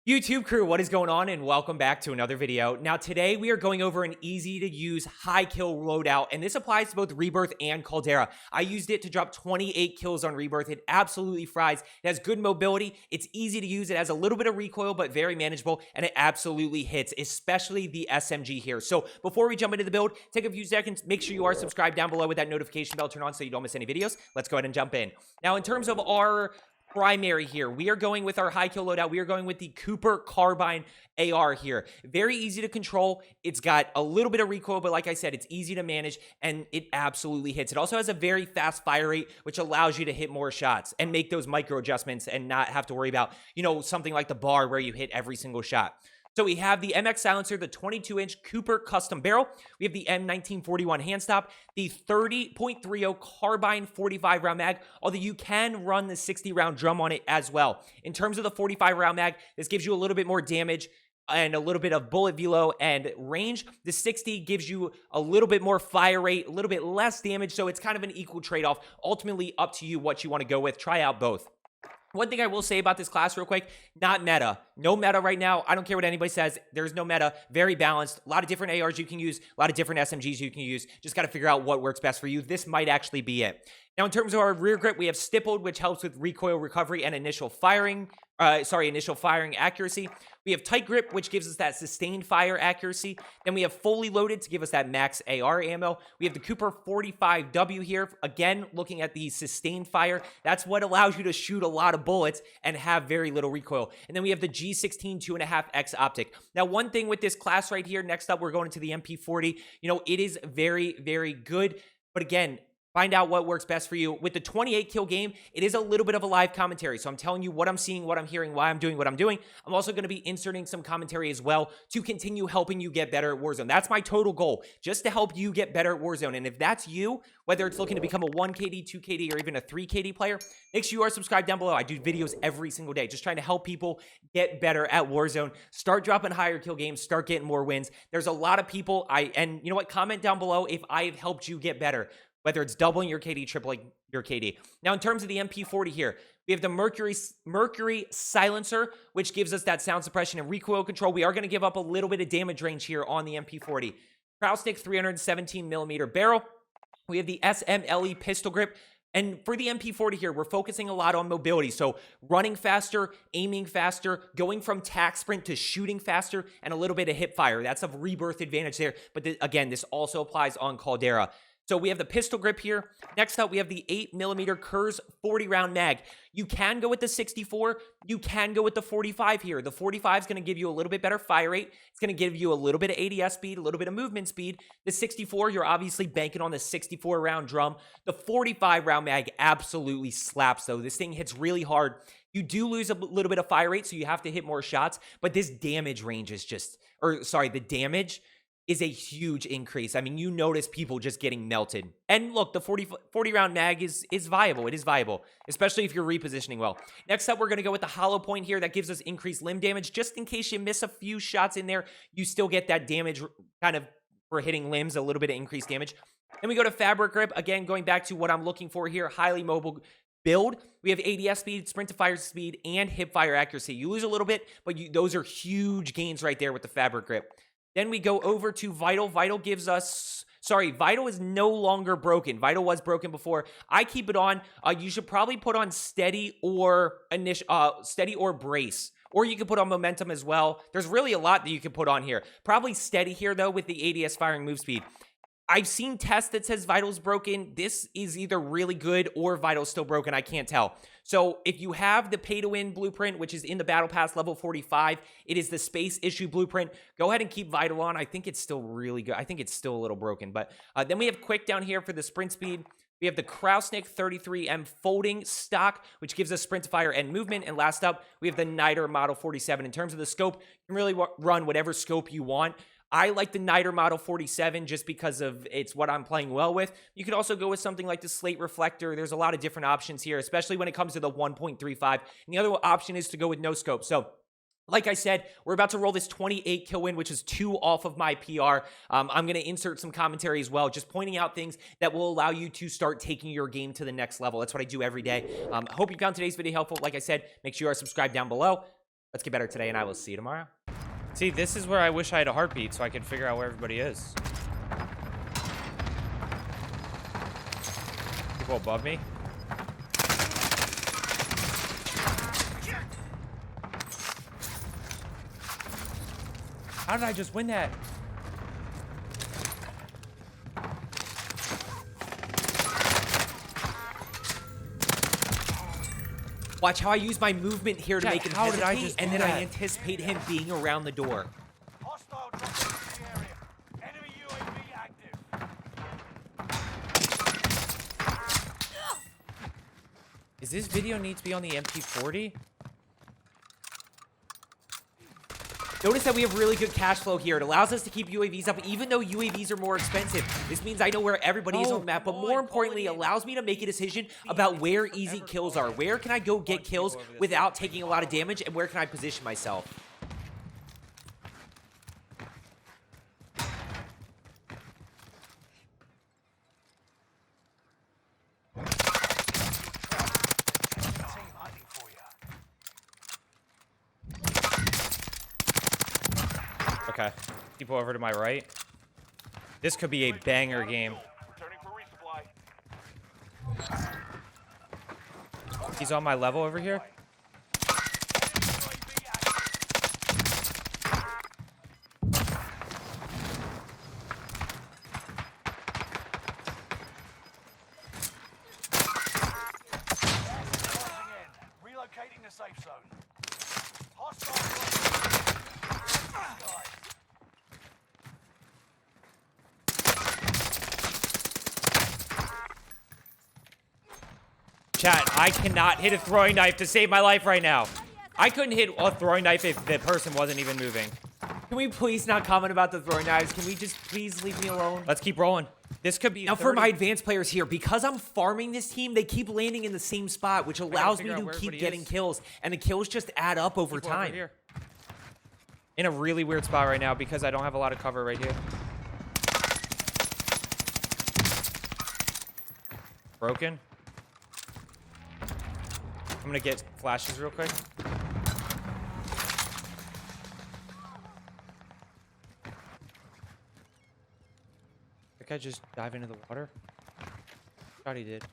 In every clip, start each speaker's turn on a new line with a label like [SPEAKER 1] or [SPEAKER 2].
[SPEAKER 1] YouTube crew, what is going on, and welcome back to another video. Now today we are going over an easy to use high kill loadout, and this applies to both Rebirth and Caldera. I used it to drop 28 kills on Rebirth. It absolutely fries. It has good mobility, it's easy to use, it has a little bit of recoil but very manageable, and it absolutely hits, especially the SMG here. So before we jump into the build, take a few seconds, make sure you are subscribed down below with that notification bell turned on so you don't miss any videos. Let's go ahead and jump in. Now in terms of our primary here, we are going with our high kill loadout. We are going with the Cooper Carbine AR here. Very easy to control. It's got a little bit of recoil, but like I said, it's easy to manage and it absolutely hits. It also has a very fast fire rate, which allows you to hit more shots and make those micro adjustments and not have to worry about, something like the bar where you hit every single shot. So we have the MX silencer, the 22-inch Cooper custom barrel. We have the M1941 hand stop, the 30.30 carbine 45-round mag, although you can run the 60-round drum on it as well. In terms of the 45-round mag, this gives you a little bit more damage and a little bit of bullet velo and range. The 60 gives you a little bit more fire rate, a little bit less damage, so it's kind of an equal trade-off. Ultimately, up to you what you want to go with. Try out both. One thing I will say about this class real quick, not meta. No meta right now. I don't care what anybody says. There's no meta. Very balanced. A lot of different ARs you can use. A lot of different SMGs you can use. Just got to figure out what works best for you. This might actually be it. Now, in terms of our rear grip, we have stippled, which helps with recoil recovery and initial firing accuracy. We have tight grip, which gives us that sustained fire accuracy. Then we have fully loaded to give us that max AR ammo. We have the Cooper 45W here. Again, looking at the sustained fire. That's what allows you to shoot a lot of bullets and have very little recoil. And then we have the G16 2.5X optic. Now, one thing with this class right here, next up, we're going to the MP40. It is very, very good. But again, find out what works best for you. With the 28 kill game, it is a little bit of a live commentary. So I'm telling you what I'm seeing, what I'm hearing, why I'm doing what I'm doing. I'm also going to be inserting some commentary as well to continue helping you get better at Warzone. That's my total goal, just to help you get better at Warzone. And if that's you, whether it's looking to become a 1KD, 2KD, or even a 3KD player, make sure you are subscribed down below. I do videos every single day, just trying to help people get better at Warzone, start dropping higher kill games, start getting more wins. There's a lot of people, and you know what, comment down below if I have helped you get better, whether it's doubling your KD, tripling your KD. Now, in terms of the MP40 here, we have the Mercury silencer, which gives us that sound suppression and recoil control. We are going to give up a little bit of damage range here on the MP40. Kraussnick 317mm barrel. We have the SMLE pistol grip. And for the MP40 here, we're focusing a lot on mobility. So running faster, aiming faster, going from tac sprint to shooting faster, and a little bit of hip fire. That's a Rebirth advantage there. But again, this also applies on Caldera. So we have the pistol grip here. Next up, we have the 8mm Kurz 40-round mag. You can go with the 64. You can go with the 45 here. The 45 is going to give you a little bit better fire rate. It's going to give you a little bit of ADS speed, a little bit of movement speed. The 64, you're obviously banking on the 64-round drum. The 45-round mag absolutely slaps, though. This thing hits really hard. You do lose a little bit of fire rate, so you have to hit more shots. But this damage range is the damage is a huge increase. I mean, you notice people just getting melted. And look, the 40-round mag is viable. It is viable, especially if you're repositioning well. Next up, we're going to go with the hollow point here. That gives us increased limb damage. Just in case you miss a few shots in there, you still get that damage kind of for hitting limbs, a little bit of increased damage. Then we go to fabric grip. Again, going back to what I'm looking for here, highly mobile build. We have ADS speed, sprint to fire speed, and hip fire accuracy. You lose a little bit, but those are huge gains right there with the fabric grip. Then we go over to Vital. Vital is no longer broken. Vital was broken before. I keep it on. You should probably put on steady or brace. Or you can put on momentum as well. There's really a lot that you can put on here. Probably steady here, though, with the ADS firing move speed. I've seen tests that says Vital's broken. This is either really good or Vital's still broken. I can't tell. So if you have the pay-to-win blueprint, which is in the Battle Pass level 45, it is the space issue blueprint. Go ahead and keep Vital on. I think it's still really good. I think it's still a little broken. But then we have quick down here for the sprint speed. We have the Kraussnick 33M folding stock, which gives us sprint to fire and movement. And last up, we have the Niter Model 47. In terms of the scope, you can really run whatever scope you want. I like the Niter Model 47 just because of it's what I'm playing well with. You could also go with something like the Slate Reflector. There's a lot of different options here, especially when it comes to the 1.35. And the other option is to go with no scope. So like I said, we're about to roll this 28 kill win, which is 2 off of my PR. I'm going to insert some commentary as well, just pointing out things that will allow you to start taking your game to the next level. That's what I do every day. Hope you found today's video helpful. Like I said, make sure you are subscribed down below. Let's get better today, and I will see you tomorrow.
[SPEAKER 2] See, this is where I wish I had a heartbeat so I could figure out where everybody is. People above me. How did I just win that?
[SPEAKER 1] Watch how I use my movement here to
[SPEAKER 2] Jack,
[SPEAKER 1] make him
[SPEAKER 2] how did I
[SPEAKER 1] hesitate,
[SPEAKER 2] just
[SPEAKER 1] and
[SPEAKER 2] do
[SPEAKER 1] then I
[SPEAKER 2] that?
[SPEAKER 1] anticipate him being around the door.
[SPEAKER 3] Hostile dropping into the area. Enemy UAV active.
[SPEAKER 2] Is this video need to be on the MP40?
[SPEAKER 1] Notice that we have really good cash flow here. It allows us to keep UAVs up, even though UAVs are more expensive. This means I know where everybody is on the map, but more importantly, it allows me to make a decision about where easy kills are. Where can I go get kills without taking a lot of damage, and where can I position myself?
[SPEAKER 3] Team hunting for you.
[SPEAKER 2] Okay. People over to my right. This could be a banger game.
[SPEAKER 3] Returning for resupply.
[SPEAKER 2] He's on my level over here.
[SPEAKER 3] Relocating the safe zone. Hostile.
[SPEAKER 2] Chat, I cannot hit a throwing knife to save my life right now. I couldn't hit a throwing knife if the person wasn't even moving.
[SPEAKER 1] Can we please not comment about the throwing knives? Can we just please leave me alone?
[SPEAKER 2] Let's keep rolling. This could be
[SPEAKER 1] Now, for my advanced players here, because I'm farming this team, they keep landing in the same spot, which allows me
[SPEAKER 2] figure out
[SPEAKER 1] to
[SPEAKER 2] where
[SPEAKER 1] keep
[SPEAKER 2] everybody
[SPEAKER 1] getting
[SPEAKER 2] is.
[SPEAKER 1] kills, and the kills just add up over
[SPEAKER 2] People over
[SPEAKER 1] time.
[SPEAKER 2] here. In a really weird spot right now because I don't have a lot of cover right here. Broken. I'm gonna get flashes real quick. That guy just dive into the water? Thought he did.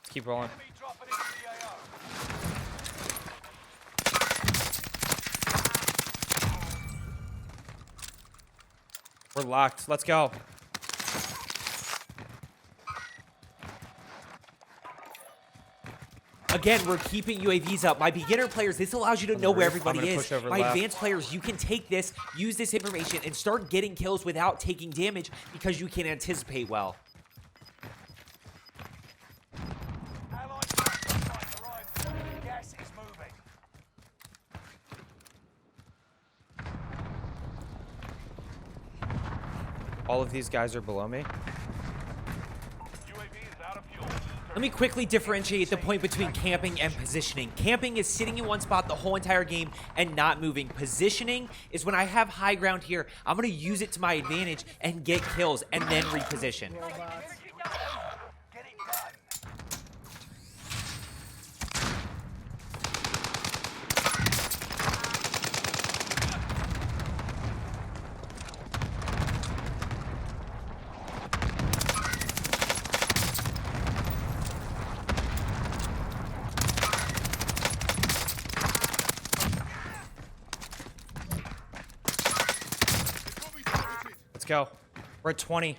[SPEAKER 2] Let's keep rolling.
[SPEAKER 3] Enemy dropping into the AO.
[SPEAKER 2] We're locked. Let's go.
[SPEAKER 1] Again, we're keeping UAVs up. My beginner players, this allows you to know where everybody
[SPEAKER 2] I'm gonna
[SPEAKER 1] is.
[SPEAKER 2] push over
[SPEAKER 1] My
[SPEAKER 2] left.
[SPEAKER 1] advanced players, you can take this, use this information, and start getting kills without taking damage because you can anticipate well.
[SPEAKER 3] Allied strike arrived. Gas is moving.
[SPEAKER 2] All of these guys are below me.
[SPEAKER 3] UAV is out of fuel.
[SPEAKER 1] Let me quickly differentiate the point between camping and positioning. Camping is sitting in one spot the whole entire game and not moving. Positioning is when I have high ground here, I'm going to use it to my advantage and get kills and then reposition.
[SPEAKER 3] Get it done.
[SPEAKER 2] Let's go. We're at 20.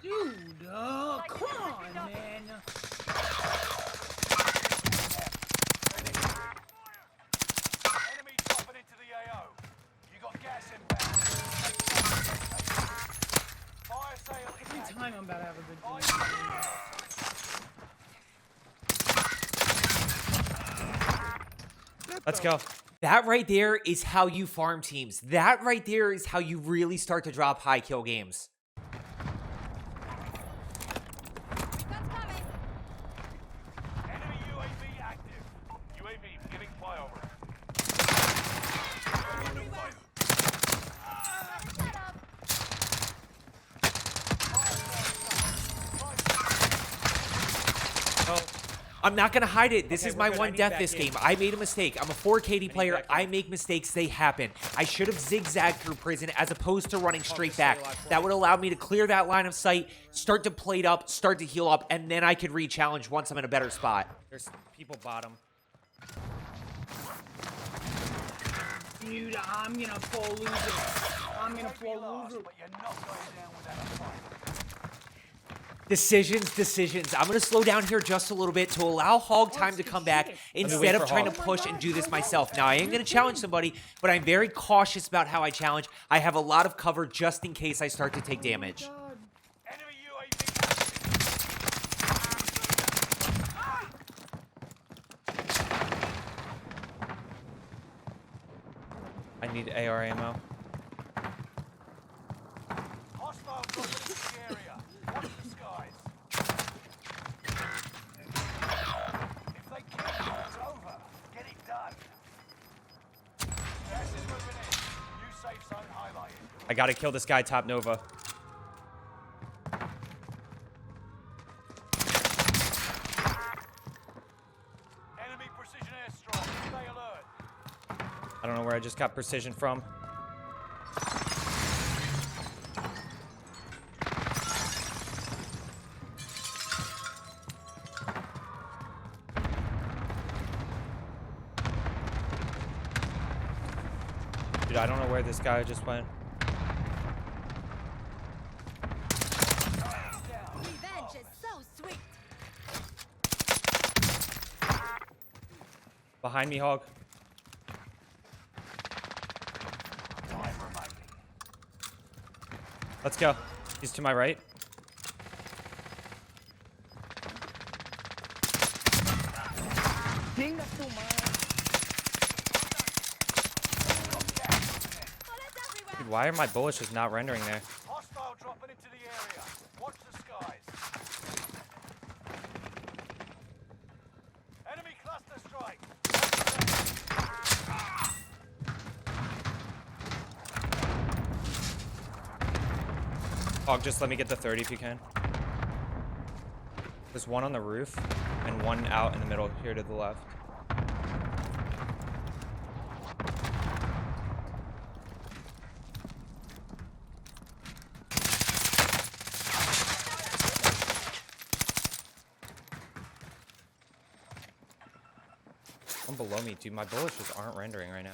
[SPEAKER 4] Dude, come on, man.
[SPEAKER 3] Enemy dropping into the AO. You got gas inbound. Fire sale is
[SPEAKER 4] Every
[SPEAKER 3] active.
[SPEAKER 4] time I'm about to have a good game.
[SPEAKER 2] Let's go.
[SPEAKER 1] That right there is how you farm teams. That right there is how you really start to drop high kill games.
[SPEAKER 2] Oh,
[SPEAKER 1] I'm not gonna hide it. This
[SPEAKER 2] Okay,
[SPEAKER 1] is
[SPEAKER 2] we're
[SPEAKER 1] my
[SPEAKER 2] good. I
[SPEAKER 1] one
[SPEAKER 2] need
[SPEAKER 1] death
[SPEAKER 2] back
[SPEAKER 1] this
[SPEAKER 2] in.
[SPEAKER 1] game. I made a mistake. I'm a 4 KD player.
[SPEAKER 2] back in.
[SPEAKER 1] I make mistakes. They happen. I should have zigzagged through prison as opposed to running straight
[SPEAKER 2] just
[SPEAKER 1] back.
[SPEAKER 2] stay alive.
[SPEAKER 1] That would allow me to clear that line of sight, start to plate up, start to heal up, and then I could re-challenge once I'm in a better spot.
[SPEAKER 2] there's people bottom.
[SPEAKER 4] Dude, I'm gonna fall loser. I'm gonna
[SPEAKER 3] Maybe
[SPEAKER 4] fall
[SPEAKER 3] last,
[SPEAKER 4] loser.
[SPEAKER 3] but you're not going down without a fight.
[SPEAKER 1] Decisions. I'm going to slow down here just a little bit to allow Hog time to come back instead of
[SPEAKER 2] for
[SPEAKER 1] trying to
[SPEAKER 2] Hog.
[SPEAKER 1] push and do this myself. Now, I am going to challenge somebody, but I'm very cautious about how I challenge. I have a lot of cover just in case I start to take damage.
[SPEAKER 4] God.
[SPEAKER 3] Enemy UAV.
[SPEAKER 2] I need AR ammo.
[SPEAKER 3] Hostile dropping into the area. Watch the skies. If they kill you, it's over. Get it done. Gas is moving in. New safe zone highlighted.
[SPEAKER 2] I gotta kill this guy top Nova.
[SPEAKER 3] Enemy precision airstrike. Stay alert.
[SPEAKER 2] I don't know where I just got precision from. Dude, I don't know where this guy just went.
[SPEAKER 5] Revenge is so sweet.
[SPEAKER 2] Behind me, Hog.
[SPEAKER 3] Time remaining.
[SPEAKER 2] Let's go. He's to my right.
[SPEAKER 4] Ding, that's so mine.
[SPEAKER 5] Bullets everywhere.
[SPEAKER 2] Dude, why are my bullets just not rendering there?
[SPEAKER 3] Hostile dropping into the area. Watch the skies. Enemy cluster strike.
[SPEAKER 2] Hog, just let me get the 30 if you can. There's one on the roof and one out in the middle here to the left. One below me, dude. My bullets just aren't rendering right now.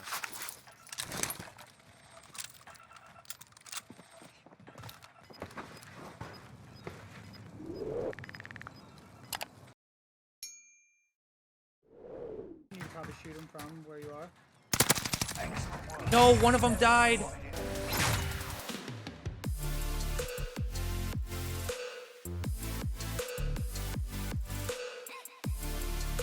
[SPEAKER 4] You can probably shoot him from where you are.
[SPEAKER 3] Excellent work.
[SPEAKER 1] No, one of them died.